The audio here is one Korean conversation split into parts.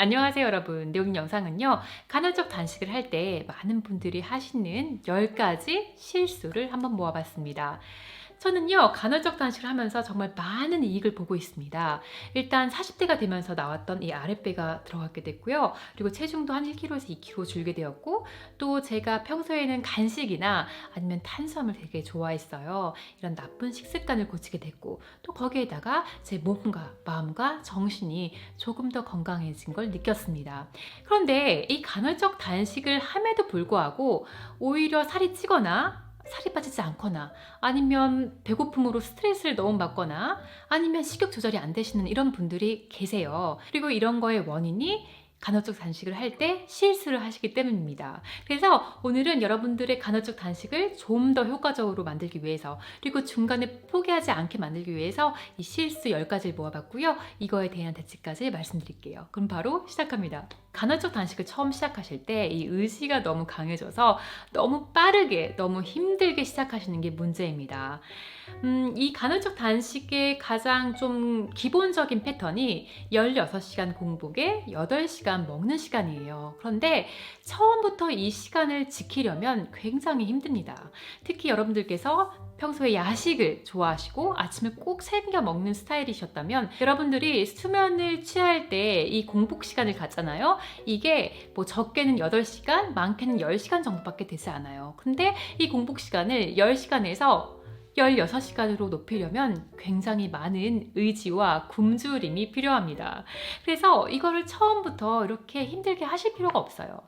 안녕하세요 여러분. 네, 오늘 영상은요. 간헐적 단식을 할 때 많은 분들이 하시는 10가지 실수를 한번 모아봤습니다. 저는요 간헐적 단식을 하면서 정말 많은 이익을 보고 있습니다. 일단 40대가 되면서 나왔던 이 아랫배가 들어가게 됐고요. 그리고 체중도 한 1kg에서 2kg 줄게 되었고, 또 제가 평소에는 간식이나 아니면 탄수화물 되게 좋아했어요. 이런 나쁜 식습관을 고치게 됐고, 또 거기에다가 제 몸과 마음과 정신이 조금 더 건강해진 걸 느꼈습니다. 그런데 이 간헐적 단식을 함에도 불구하고 오히려 살이 찌거나 살이 빠지지 않거나, 아니면 배고픔으로 스트레스를 너무 받거나, 아니면 식욕 조절이 안 되시는 이런 분들이 계세요. 그리고 이런 거의 원인이 간헐적 단식을 할 때 실수를 하시기 때문입니다. 그래서 오늘은 여러분들의 간헐적 단식을 좀 더 효과적으로 만들기 위해서, 그리고 중간에 포기하지 않게 만들기 위해서 이 실수 10가지를 모아봤고요. 이거에 대한 대책까지 말씀드릴게요. 그럼 바로 시작합니다. 간헐적 단식을 처음 시작하실 때 이 의지가 너무 강해져서 너무 빠르게, 너무 힘들게 시작하시는 게 문제입니다. 이 간헐적 단식의 가장 좀 기본적인 패턴이 16시간 공복에 8시간 먹는 시간이에요. 그런데 처음부터 이 시간을 지키려면 굉장히 힘듭니다. 특히 여러분들께서 평소에 야식을 좋아하시고 아침을 꼭 챙겨 먹는 스타일이셨다면, 여러분들이 수면을 취할 때 이 공복 시간을 갖잖아요. 이게 뭐 적게는 8시간, 많게는 10시간 정도밖에 되지 않아요. 근데 이 공복 시간을 10시간에서 16시간으로 높이려면 굉장히 많은 의지와 굶주림이 필요합니다. 그래서 이거를 처음부터 이렇게 힘들게 하실 필요가 없어요.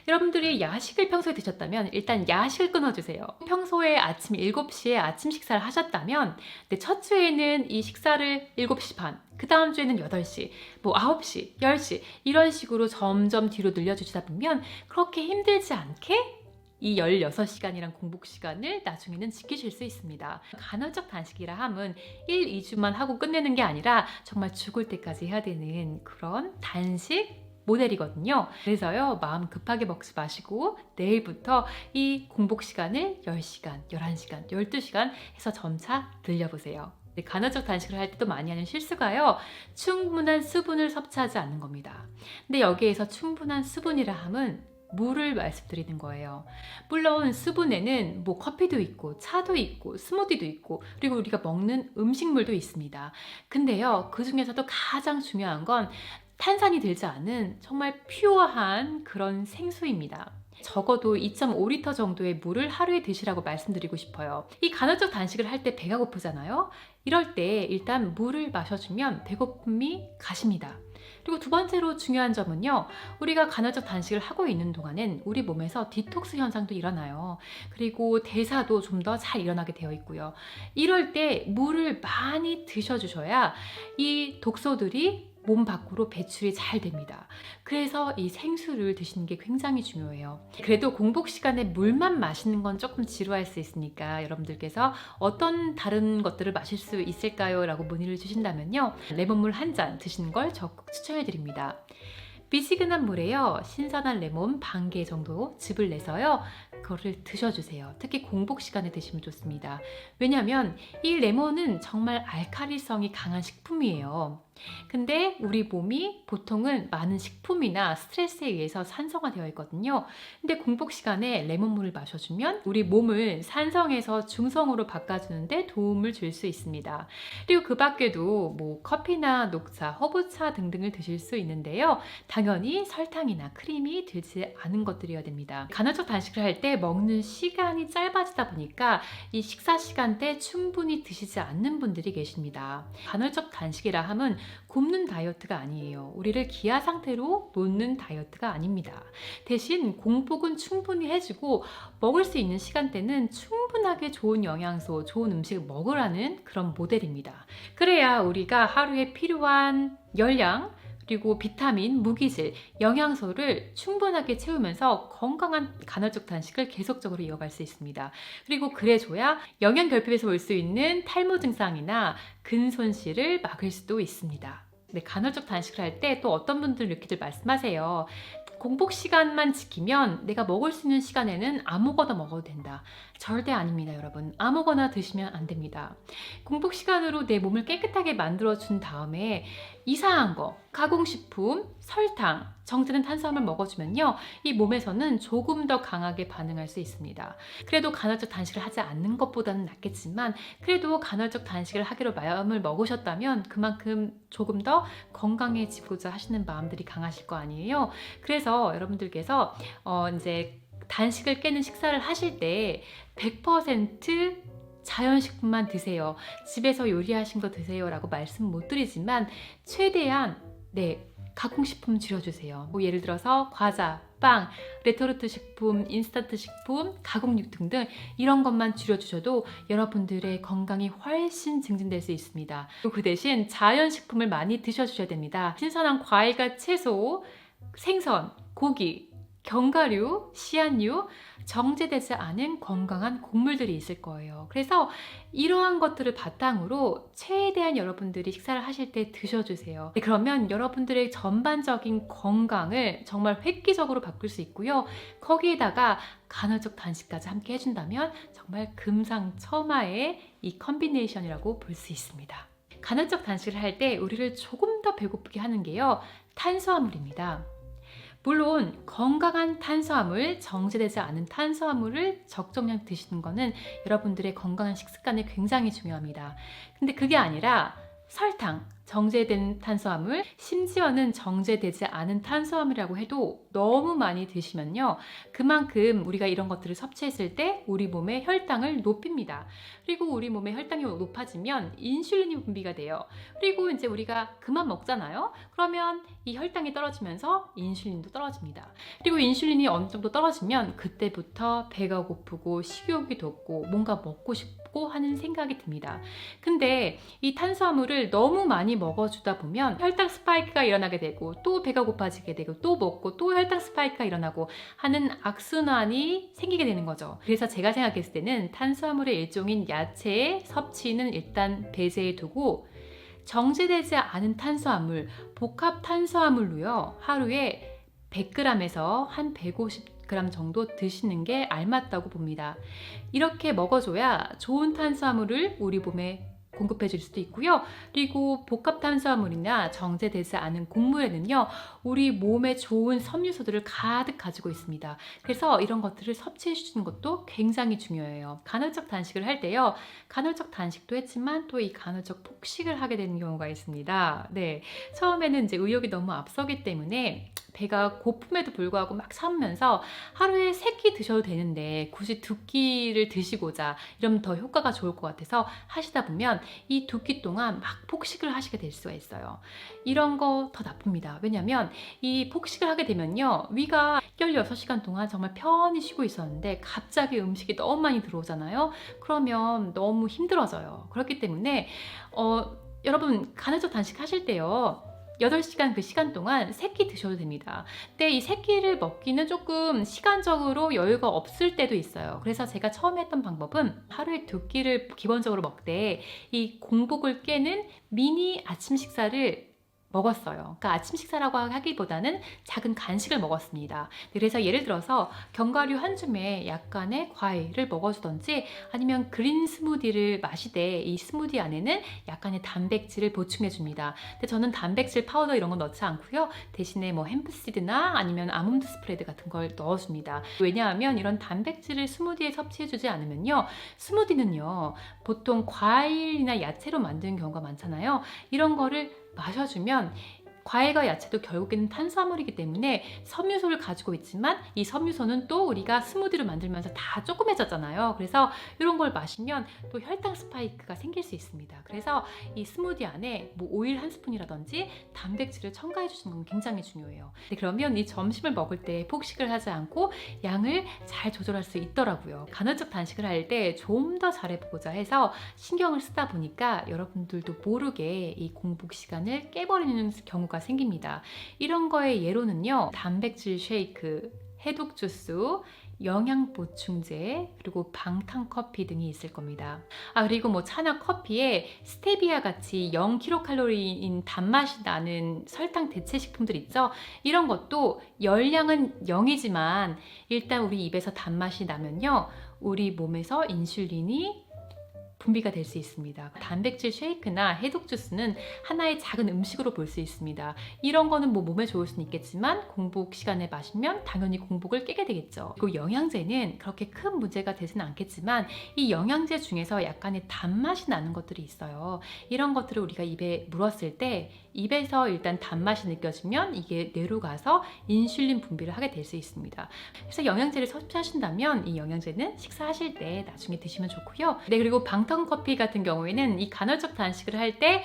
여러분들이 야식을 평소에 드셨다면 일단 야식을 끊어주세요. 평소에 아침 7시에 아침 식사를 하셨다면 첫 주에는 이 식사를 7시 반, 그 다음 주에는 8시, 뭐 9시, 10시 이런 식으로 점점 뒤로 늘려주시다 보면 그렇게 힘들지 않게 이 16시간이란 공복 시간을 나중에는 지키실 수 있습니다. 간헐적 단식이라 함은 1, 2주만 하고 끝내는 게 아니라 정말 죽을 때까지 해야 되는 그런 단식 모델이거든요. 그래서요, 마음 급하게 먹지 마시고 내일부터 이 공복 시간을 10시간, 11시간, 12시간 해서 점차 늘려보세요. 간헐적 단식을 할 때도 많이 하는 실수가요, 충분한 수분을 섭취하지 않는 겁니다. 근데 여기에서 충분한 수분이라 함은 물을 말씀드리는 거예요. 물론 수분에는 뭐 커피도 있고 차도 있고 스무디도 있고, 그리고 우리가 먹는 음식물도 있습니다. 근데요, 그 중에서도 가장 중요한 건 탄산이 들지 않은 정말 퓨어한 그런 생수입니다. 적어도 2.5리터 정도의 물을 하루에 드시라고 말씀드리고 싶어요. 이 간헐적 단식을 할 때 배가 고프잖아요. 이럴 때 일단 물을 마셔주면 배고픔이 가십니다. 그리고 두 번째로 중요한 점은요, 우리가 간헐적 단식을 하고 있는 동안엔 우리 몸에서 디톡스 현상도 일어나요. 그리고 대사도 좀 더 잘 일어나게 되어 있고요. 이럴 때 물을 많이 드셔주셔야 이 독소들이 몸 밖으로 배출이 잘 됩니다. 그래서 이 생수를 드시는 게 굉장히 중요해요. 그래도 공복 시간에 물만 마시는 건 조금 지루할 수 있으니까 여러분들께서 어떤 다른 것들을 마실 수 있을까요? 라고 문의를 주신다면요, 레몬물 한 잔 드시는 걸 적극 추천해 드립니다. 미지근한 물에요, 신선한 레몬 반 개 정도 즙을 내서요, 그거를 드셔주세요. 특히 공복 시간에 드시면 좋습니다. 왜냐하면 이 레몬은 정말 알칼리성이 강한 식품이에요. 근데 우리 몸이 보통은 많은 식품이나 스트레스에 의해서 산성화되어 있거든요. 근데 공복 시간에 레몬물을 마셔주면 우리 몸을 산성에서 중성으로 바꿔주는데 도움을 줄 수 있습니다. 그리고 그 밖에도 뭐 커피나 녹차, 허브차 등등을 드실 수 있는데요, 당연히 설탕이나 크림이 들지 않은 것들이어야 됩니다. 간헐적 단식을 할 때 먹는 시간이 짧아지다 보니까 이 식사 시간대 충분히 드시지 않는 분들이 계십니다. 간헐적 단식이라 함은 굶는 다이어트가 아니에요. 우리를 기아 상태로 놓는 다이어트가 아닙니다. 대신 공복은 충분히 해주고 먹을 수 있는 시간대는 충분하게 좋은 영양소, 좋은 음식을 먹으라는 그런 모델입니다. 그래야 우리가 하루에 필요한 열량, 그리고 비타민, 무기질, 영양소를 충분하게 채우면서 건강한 간헐적 단식을 계속적으로 이어갈 수 있습니다. 그리고 그래줘야 영양 결핍에서 올 수 있는 탈모 증상이나 근손실을 막을 수도 있습니다. 간헐적 단식을 할 때 또 어떤 분들 이렇게들 말씀하세요. 공복 시간만 지키면 내가 먹을 수 있는 시간에는 아무거나 먹어도 된다. 절대 아닙니다, 여러분. 아무거나 드시면 안 됩니다. 공복 시간으로 내 몸을 깨끗하게 만들어준 다음에 이상한 거, 가공식품, 설탕, 정제된 탄수화물 먹어주면요, 이 몸에서는 조금 더 강하게 반응할 수 있습니다. 그래도 간헐적 단식을 하지 않는 것보다는 낫겠지만, 그래도 간헐적 단식을 하기로 마음을 먹으셨다면 그만큼 조금 더 건강해지고자 하시는 마음들이 강하실 거 아니에요. 그래서 여러분들께서 이제 단식을 깨는 식사를 하실 때 100% 자연식품만 드세요. 집에서 요리하신 거 드세요 라고 말씀 못 드리지만 최대한 가공식품 줄여주세요. 뭐 예를 들어서 과자, 빵, 레토르트 식품, 인스턴트 식품, 가공육 등등 이런 것만 줄여주셔도 여러분들의 건강이 훨씬 증진될 수 있습니다. 그 대신 자연식품을 많이 드셔주셔야 됩니다. 신선한 과일과 채소, 생선, 고기, 견과류, 씨앗류, 정제되지 않은 건강한 곡물들이 있을 거예요. 그래서 이러한 것들을 바탕으로 최대한 여러분들이 식사를 하실 때 드셔주세요. 그러면 여러분들의 전반적인 건강을 정말 획기적으로 바꿀 수 있고요. 거기에다가 간헐적 단식까지 함께 해준다면 정말 금상첨화의 이 컨비네이션이라고 볼 수 있습니다. 간헐적 단식을 할 때 우리를 조금 더 배고프게 하는 게요, 탄수화물입니다. 물론 건강한 탄수화물, 정제되지 않은 탄수화물을 적정량 드시는 것은 여러분들의 건강한 식습관에 굉장히 중요합니다. 근데 그게 아니라 설탕, 정제된 탄수화물, 심지어는 정제되지 않은 탄수화물이라고 해도 너무 많이 드시면요, 그만큼 우리가 이런 것들을 섭취했을 때 우리 몸의 혈당을 높입니다. 그리고 우리 몸의 혈당이 높아지면 인슐린이 분비가 돼요. 그리고 이제 우리가 그만 먹잖아요. 그러면 이 혈당이 떨어지면서 인슐린도 떨어집니다. 그리고 인슐린이 어느 정도 떨어지면 그때부터 배가 고프고 식욕이 돋고 뭔가 먹고 싶고 하는 생각이 듭니다. 근데 이 탄수화물을 너무 많이 먹어주다 보면 혈당 스파이크가 일어나게 되고 또 배가 고파지게 되고 또 먹고 또 혈당 스파이크가 일어나고 하는 악순환이 생기게 되는 거죠. 그래서 제가 생각했을 때는 탄수화물의 일종인 야채의 섭취는 일단 배제해 두고 정제되지 않은 탄수화물, 복합 탄수화물로요, 하루에 100g에서 한 150g 정도 드시는 게 알맞다고 봅니다. 이렇게 먹어줘야 좋은 탄수화물을 우리 몸에 공급해 줄 수도 있고요. 그리고 복합 탄수화물이나 정제되지 않은 곡물에는요, 우리 몸에 좋은 섬유소들을 가득 가지고 있습니다. 그래서 이런 것들을 섭취해 주시는 것도 굉장히 중요해요. 간헐적 단식을 할 때요, 간헐적 단식도 했지만 또 이 간헐적 폭식을 하게 되는 경우가 있습니다. 처음에는 이제 의욕이 너무 앞서기 때문에 배가 고픔에도 불구하고 막 참으면서 하루에 3끼 드셔도 되는데 굳이 2끼를 드시고자 이러면 더 효과가 좋을 것 같아서 하시다 보면 이 2끼 동안 막 폭식을 하시게 될 수가 있어요. 이런 거 더 나쁩니다. 왜냐면 이 폭식을 하게 되면요, 위가 16시간 동안 정말 편히 쉬고 있었는데 갑자기 음식이 너무 많이 들어오잖아요. 그러면 너무 힘들어져요. 그렇기 때문에 여러분 간헐적 단식 하실 때요, 8시간 그 시간 동안 3끼 드셔도 됩니다. 근데 이 3끼를 먹기는 조금 시간적으로 여유가 없을 때도 있어요. 그래서 제가 처음에 했던 방법은 하루에 2끼를 기본적으로 먹되 이 공복을 깨는 미니 아침 식사를 먹었어요. 그러니까 아침 식사라고 하기보다는 작은 간식을 먹었습니다. 그래서 예를 들어서 견과류 한 줌에 약간의 과일을 먹어주던지 아니면 그린 스무디를 마시되 이 스무디 안에는 약간의 단백질을 보충해 줍니다. 근데 저는 단백질 파우더 이런 거 넣지 않고요, 대신에 뭐 햄프시드나 아니면 아몬드 스프레드 같은 걸 넣어줍니다. 왜냐하면 이런 단백질을 스무디에 섭취해 주지 않으면요, 스무디는요 보통 과일이나 야채로 만드는 경우가 많잖아요. 이런 거를 마셔주면 과일과 야채도 결국에는 탄수화물이기 때문에 섬유소를 가지고 있지만 이 섬유소는 또 우리가 스무디를 만들면서 다 조그매졌잖아요. 그래서 이런 걸 마시면 또 혈당 스파이크가 생길 수 있습니다. 그래서 이 스무디 안에 뭐 오일 한 스푼이라든지 단백질을 첨가해 주시는 건 굉장히 중요해요. 그러면 이 점심을 먹을 때 폭식을 하지 않고 양을 잘 조절할 수 있더라고요. 간헐적 단식을 할 때 좀 더 잘해보고자 해서 신경을 쓰다 보니까 여러분들도 모르게 이 공복 시간을 깨버리는 경우가 생깁니다. 이런 거의 예로는요, 단백질 쉐이크, 해독 주스, 영양 보충제, 그리고 방탄 커피 등이 있을 겁니다. 그리고 뭐 차나 커피에 스테비아 같이 0kcal인 단맛이 나는 설탕 대체 식품들 있죠. 이런 것도 열량은 0이지만 일단 우리 입에서 단맛이 나면요, 우리 몸에서 인슐린이 분비가 될 수 있습니다. 단백질 쉐이크나 해독 주스는 하나의 작은 음식으로 볼 수 있습니다. 이런 거는 뭐 몸에 좋을 수는 있겠지만 공복 시간에 마시면 당연히 공복을 깨게 되겠죠. 그리고 영양제는 그렇게 큰 문제가 되지는 않겠지만 이 영양제 중에서 약간의 단맛이 나는 것들이 있어요. 이런 것들을 우리가 입에 물었을 때 입에서 일단 단맛이 느껴지면 이게 뇌로 가서 인슐린 분비를 하게 될 수 있습니다. 그래서 영양제를 섭취하신다면 이 영양제는 식사하실 때 나중에 드시면 좋고요. 네, 그리고 방탄커피 같은 경우에는 이 간헐적 단식을 할 때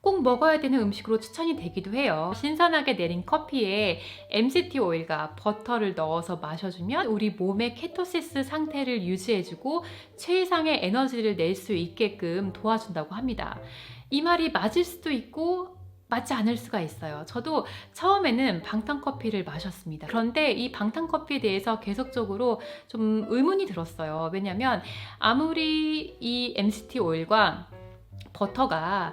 꼭 먹어야 되는 음식으로 추천이 되기도 해요. 신선하게 내린 커피에 MCT 오일과 버터를 넣어서 마셔주면 우리 몸의 케토시스 상태를 유지해주고 최상의 에너지를 낼 수 있게끔 도와준다고 합니다. 이 말이 맞을 수도 있고 맞지 않을 수가 있어요. 저도 처음에는 방탄커피를 마셨습니다. 그런데 이 방탄커피에 대해서 계속적으로 좀 의문이 들었어요. 왜냐면 아무리 이 MCT 오일과 버터가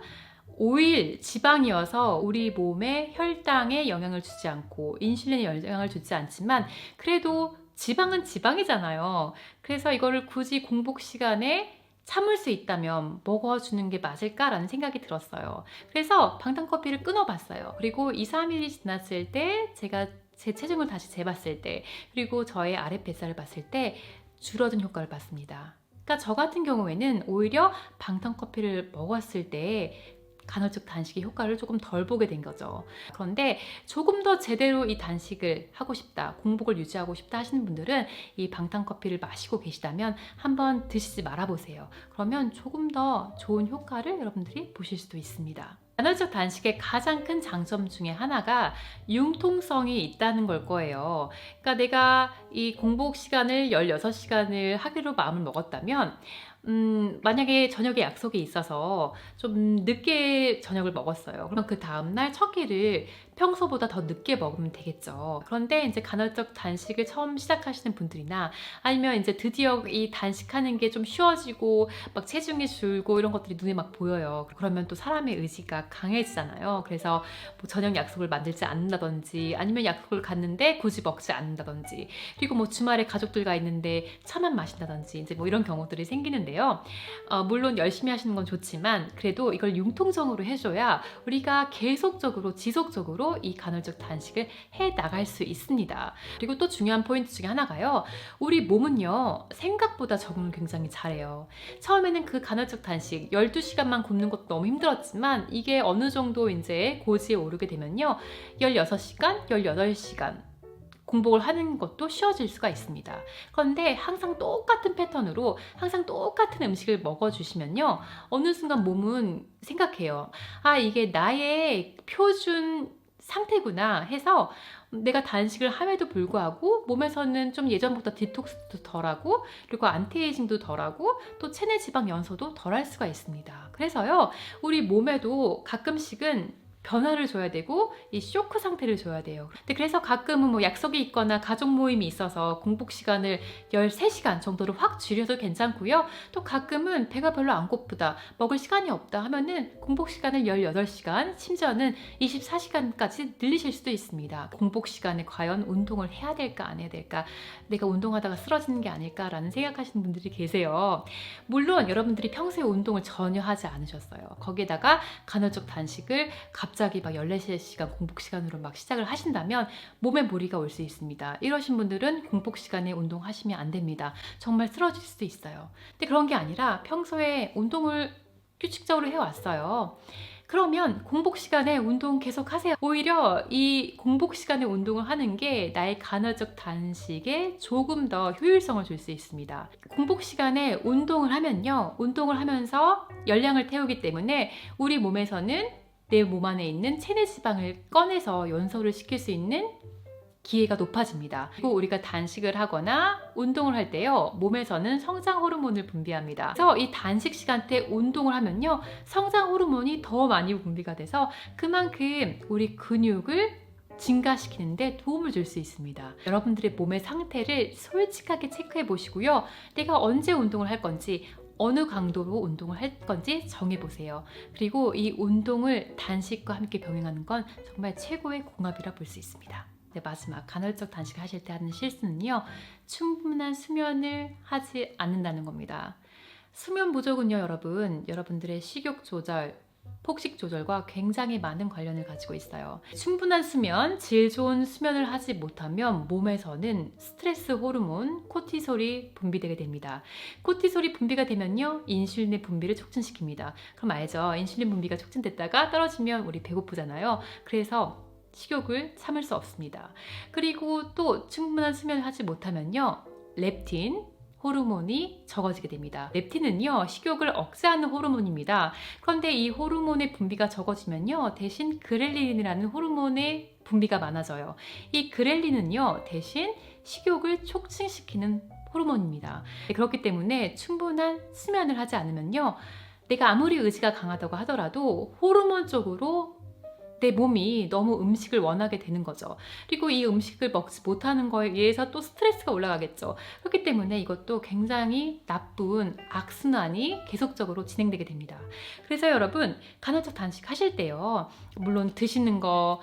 오일, 지방이어서 우리 몸의 혈당에 영향을 주지 않고 인슐린에 영향을 주지 않지만 그래도 지방은 지방이잖아요. 그래서 이거를 굳이 공복 시간에 참을 수 있다면 먹어주는 게 맞을까라는 생각이 들었어요. 그래서 방탄커피를 끊어봤어요. 그리고 2, 3일이 지났을 때 제가 제 체중을 다시 재봤을 때 그리고 저의 아랫뱃살을 봤을 때 줄어든 효과를 봤습니다. 그러니까 저 같은 경우에는 오히려 방탄커피를 먹었을 때 간헐적 단식의 효과를 조금 덜 보게 된 거죠. 그런데 조금 더 제대로 이 단식을 하고 싶다, 공복을 유지하고 싶다 하시는 분들은 이 방탄커피를 마시고 계시다면 한번 드시지 말아보세요. 그러면 조금 더 좋은 효과를 여러분들이 보실 수도 있습니다. 간헐적 단식의 가장 큰 장점 중에 하나가 융통성이 있다는 걸 거예요. 그러니까 내가 이 공복 시간을 16시간을 하기로 마음을 먹었다면 만약에 저녁에 약속이 있어서 좀 늦게 저녁을 먹었어요. 그러면 그 다음날 첫 끼를 평소보다 더 늦게 먹으면 되겠죠. 그런데 이제 간헐적 단식을 처음 시작하시는 분들이나 아니면 이제 드디어 이 단식하는 게 좀 쉬워지고 막 체중이 줄고 이런 것들이 눈에 막 보여요. 그러면 또 사람의 의지가 강해지잖아요. 그래서 뭐 저녁 약속을 만들지 않는다든지 아니면 약속을 갔는데 굳이 먹지 않는다든지 그리고 뭐 주말에 가족들과 있는데 차만 마신다든지 이제 뭐 이런 경우들이 생기는데요. 물론 열심히 하시는 건 좋지만 그래도 이걸 융통성으로 해줘야 우리가 계속적으로 지속적으로 이 간헐적 단식을 해 나갈 수 있습니다. 그리고 또 중요한 포인트 중에 하나가요. 우리 몸은요 생각보다 적응을 굉장히 잘해요. 처음에는 그 간헐적 단식 12시간만 굶는 것도 너무 힘들었지만 이게 어느 정도 이제 고지에 오르게 되면요 16시간, 18시간 공복을 하는 것도 쉬워질 수가 있습니다. 그런데 항상 똑같은 패턴으로 항상 똑같은 음식을 먹어주시면요 어느 순간 몸은 생각해요. 아, 이게 나의 표준 상태구나 해서 내가 단식을 함에도 불구하고 몸에서는 좀 예전보다 디톡스도 덜하고 그리고 안티에이징도 덜하고 또 체내 지방 연소도 덜할 수가 있습니다. 그래서요 우리 몸에도 가끔씩은 변화를 줘야 되고 이 쇼크 상태를 줘야 돼요. 근데 그래서 가끔은 뭐 약속이 있거나 가족 모임이 있어서 공복 시간을 13시간 정도로 확 줄여도 괜찮고요. 또 가끔은 배가 별로 안 고프다, 먹을 시간이 없다 하면은 공복 시간을 18시간, 심지어는 24시간까지 늘리실 수도 있습니다. 공복 시간에 과연 운동을 해야 될까 안 해야 될까, 내가 운동하다가 쓰러지는 게 아닐까라는 생각하시는 분들이 계세요. 물론 여러분들이 평소에 운동을 전혀 하지 않으셨어요. 거기에다가 간헐적 단식을 갑자기 막 14시간 공복 시간으로 막 시작을 하신다면 몸에 무리가 올 수 있습니다. 이러신 분들은 공복 시간에 운동하시면 안 됩니다. 정말 쓰러질 수도 있어요. 근데 그런 게 아니라 평소에 운동을 규칙적으로 해왔어요. 그러면 공복 시간에 운동 계속 하세요. 오히려 이 공복 시간에 운동을 하는 게 나의 간헐적 단식에 조금 더 효율성을 줄 수 있습니다. 공복 시간에 운동을 하면요, 운동을 하면서 열량을 태우기 때문에 우리 몸에서는 내 몸 안에 있는 체내 지방을 꺼내서 연소를 시킬 수 있는 기회가 높아집니다. 그리고 우리가 단식을 하거나 운동을 할 때요 몸에서는 성장 호르몬을 분비합니다. 그래서 이 단식 시간대 운동을 하면요 성장 호르몬이 더 많이 분비가 돼서 그만큼 우리 근육을 증가시키는데 도움을 줄 수 있습니다. 여러분들의 몸의 상태를 솔직하게 체크해 보시고요, 내가 언제 운동을 할 건지 어느 강도로 운동을 할 건지 정해보세요. 그리고 이 운동을 단식과 함께 병행하는 건 정말 최고의 궁합이라 볼 수 있습니다. 네, 마지막 간헐적 단식을 하실 때 하는 실수는요 충분한 수면을 하지 않는다는 겁니다. 수면 부족은요, 여러분들의 식욕 조절, 폭식 조절과 굉장히 많은 관련을 가지고 있어요. 충분한 수면, 질 좋은 수면을 하지 못하면 몸에서는 스트레스 호르몬 코티솔이 분비되게 됩니다. 코티솔이 분비가 되면요, 인슐린의 분비를 촉진시킵니다. 그럼 알죠? 인슐린 분비가 촉진됐다가 떨어지면 우리 배고프잖아요. 그래서 식욕을 참을 수 없습니다. 그리고 또 충분한 수면을 하지 못하면요, 렙틴 호르몬이 적어지게 됩니다. 렙틴은요, 식욕을 억제하는 호르몬입니다. 그런데 이 호르몬의 분비가 적어지면요, 대신 그렐린이라는 호르몬의 분비가 많아져요. 이 그렐린은요, 대신 식욕을 촉진시키는 호르몬입니다. 그렇기 때문에 충분한 수면을 하지 않으면요, 내가 아무리 의지가 강하다고 하더라도 호르몬적으로 내 몸이 너무 음식을 원하게 되는 거죠. 그리고 이 음식을 먹지 못하는 거에 의해서 또 스트레스가 올라가겠죠. 그렇기 때문에 이것도 굉장히 나쁜 악순환이 계속적으로 진행되게 됩니다. 그래서 여러분, 간헐적 단식 하실 때요, 물론 드시는 거,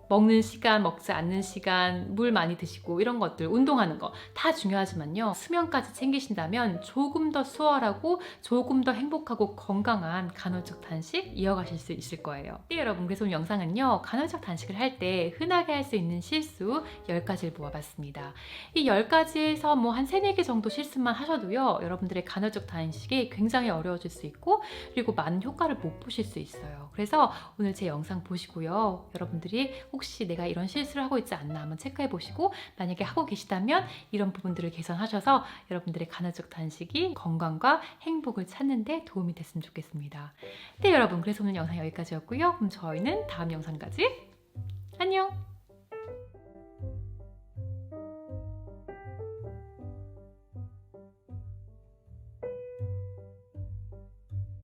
먹는 시간, 먹지 않는 시간, 물 많이 드시고 이런 것들, 운동하는 거 다 중요하지만요, 수면까지 챙기신다면 조금 더 수월하고 조금 더 행복하고 건강한 간헐적 단식 이어가실 수 있을 거예요. 네, 여러분, 그래서 오늘 영상은요, 간헐적 단식을 할 때 흔하게 할 수 있는 실수 10가지를 모아봤습니다. 이 10가지에서 뭐 한 3, 4개 정도 실수만 하셔도요, 여러분들의 간헐적 단식이 굉장히 어려워질 수 있고, 그리고 많은 효과를 못 보실 수 있어요. 그래서 오늘 제 영상 보시고요, 여러분들이 혹시 내가 이런 실수를 하고 있지 않나 한번 체크해 보시고, 만약에 하고 계시다면 이런 부분들을 개선하셔서 여러분들의 간헐적 단식이 건강과 행복을 찾는 데 도움이 됐으면 좋겠습니다. 네, 여러분, 그래서 오늘 영상 여기까지였고요. 그럼 저희는 다음 영상까지 안녕!